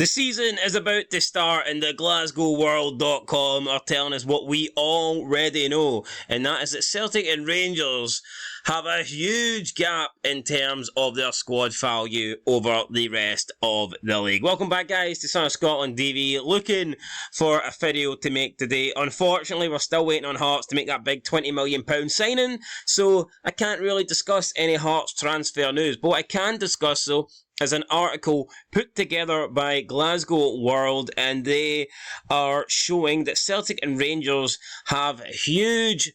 The season is about to start and the GlasgowWorld.com are telling us what we already know, and that is that Celtic and Rangers have a huge gap in terms of their squad value over the rest of the league. Welcome back, guys, to Son of Scotland TV. Looking for a video to make today. Unfortunately, we're still waiting on Hearts to make that big £20 million signing, so I can't really discuss any Hearts transfer news. But what I can discuss, though, is an article put together by Glasgow World, and they are showing that Celtic and Rangers have huge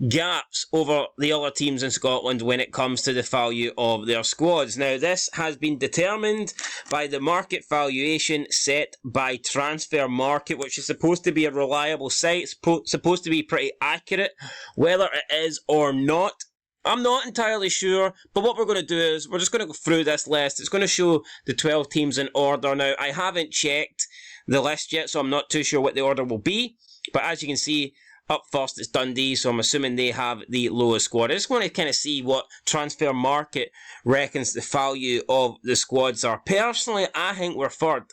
gaps over the other teams in Scotland when it comes to the value of their squads. Now, this has been determined by the market valuation set by Transfer Market, which is supposed to be a reliable site, supposed to be pretty accurate. Whether it is or not, I'm not entirely sure, but what we're going to do is we're just going to go through this list. It's going to show the 12 teams in order. Now, I haven't checked the list yet, so I'm not too sure what the order will be. But as you can see, up first it's Dundee, so I'm assuming they have the lowest squad. I just want to kind of see what Transfer Market reckons the value of the squads are. Personally, I think we're third.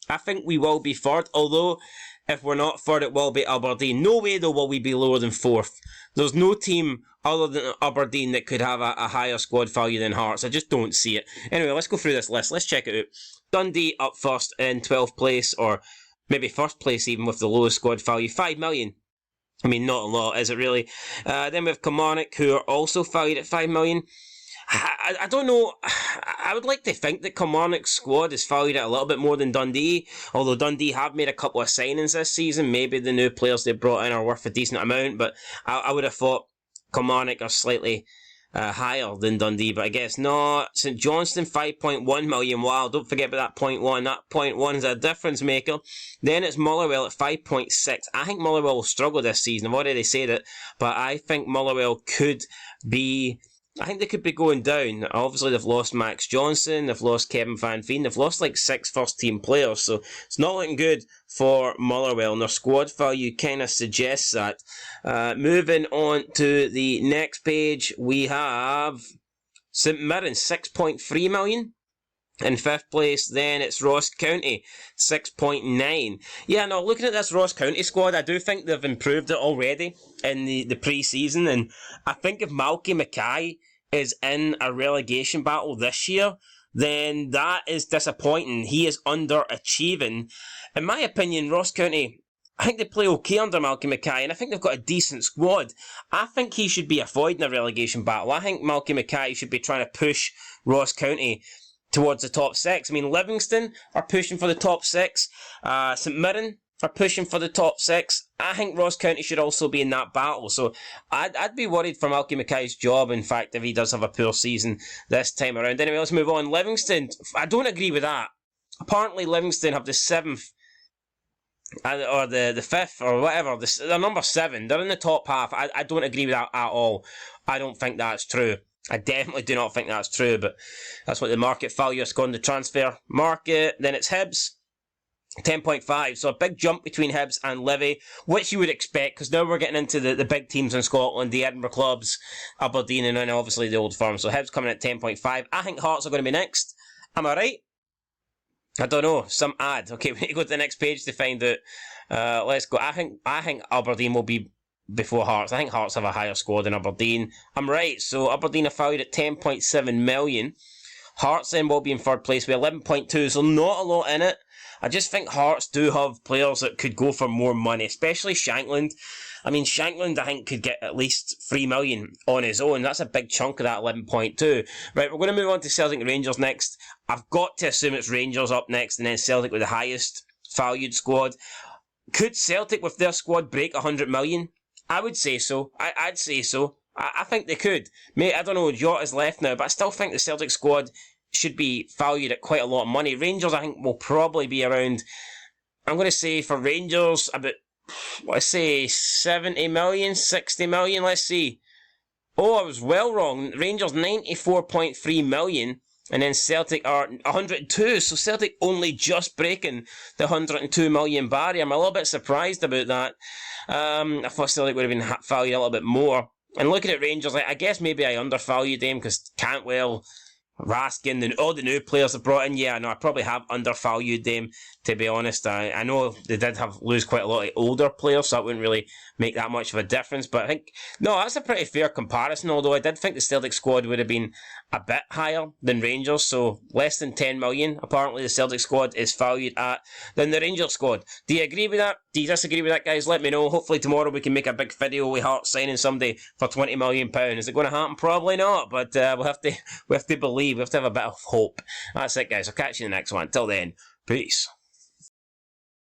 I think we will be third, although if we're not third, it will be Aberdeen. No way, though, will we be lower than fourth. There's no team other than Aberdeen that could have a higher squad value than Hearts. I just don't see it. Anyway, let's go through this list. Let's check it out. Dundee up first in 12th place, or maybe first place even, with the lowest squad value. 5 million. I mean, not a lot, is it really? Then we have Kilmarnock, who are also valued at 5 million. I don't know. I would like to think that Kilmarnock's squad is valued at a little bit more than Dundee, although Dundee have made a couple of signings this season. Maybe the new players they brought in are worth a decent amount, but I would have thought Kilmarnock are slightly higher than Dundee, but I guess not. St Johnstone, 5.1 million. Wow, don't forget about that 0.1. That 0.1 is a difference maker. Then it's Motherwell at 5.6. I think Motherwell will struggle this season. I've already said it, but I think Motherwell could be... I think they could be going down. Obviously, they've lost Max Johnson, they've lost Kevin Van Veen, they've lost like 6 first-team players, so it's not looking good for Motherwell, and their squad value kind of suggests that. Moving on to the next page, we have St Mirren, 6.3 million. In 5th place, then it's Ross County, 6.9. Yeah, no, looking at this Ross County squad, I do think they've improved it already in the pre-season, and I think if Malky Mackay is in a relegation battle this year, then that is disappointing. He is underachieving. In my opinion, Ross County, I think they play okay under Malky Mackay, and I think they've got a decent squad. I think he should be avoiding a relegation battle. I think Malky Mackay should be trying to push Ross County towards the top 6. I mean, Livingston are pushing for the top 6. St Mirren are pushing for the top 6. I think Ross County should also be in that battle. So I'd be worried for Malky Mackay's job, in fact, if he does have a poor season this time around. Anyway, let's move on. Livingston, I don't agree with that. Apparently, Livingston have the 7th, or the 5th, or whatever. They're number 7. They're in the top half. I don't agree with that at all. I don't think that's true. I definitely do not think that's true, but that's what the market value is going to Transfer Market. Then it's Hibs, 10.5. So a big jump between Hibs and Livy, which you would expect, because now we're getting into the big teams in Scotland, the Edinburgh clubs, Aberdeen, and then obviously the Old Firm. So Hibs coming at 10.5. I think Hearts are going to be next. Am I right? I don't know. Some ad. Okay, we need to go to the next page to find out. Let's go. I think Aberdeen will be before Hearts. I think Hearts have a higher squad than Aberdeen. I'm right. So Aberdeen are valued at 10.7 million. Hearts then will be in 3rd place with 11.2, so not a lot in it. I just think Hearts do have players that could go for more money, especially Shankland. I mean, Shankland, I think, could get at least 3 million on his own. That's a big chunk of that 11.2. Right, we're going to move on to Celtic and Rangers next. I've got to assume it's Rangers up next, and then Celtic with the highest valued squad. Could Celtic with their squad break 100 million? I would say so. I'd say so. I think they could. Mate, I don't know, Jota is left now, but I still think the Celtic squad should be valued at quite a lot of money. Rangers, I think, will probably be around, I'm going to say for Rangers, about, let's say, 70 million, 60 million, let's see. Oh, I was well wrong. Rangers, 94.3 million. And then Celtic are 102, so Celtic only just breaking the 102 million barrier. I'm a little bit surprised about that. I thought Celtic would have been valued a little bit more. And looking at Rangers, I guess maybe I undervalued them because Cantwell Raskin, all the new players they've brought in, yeah, I know I probably have undervalued them, to be honest. I know they did lose quite a lot of older players, so that wouldn't really make that much of a difference. But I think, no, that's a pretty fair comparison, although I did think the Celtic squad would have been a bit higher than Rangers, so less than 10 million, apparently the Celtic squad is valued at, than the Rangers squad. Do you agree with that? Do you disagree with that, guys? Let me know. Hopefully tomorrow we can make a big video with Hearts signing somebody for £20 million. Is it going to happen? Probably not, but we have to believe. We have to have a bit of hope. That's it, guys. I'll catch you in the next one. Till then, peace.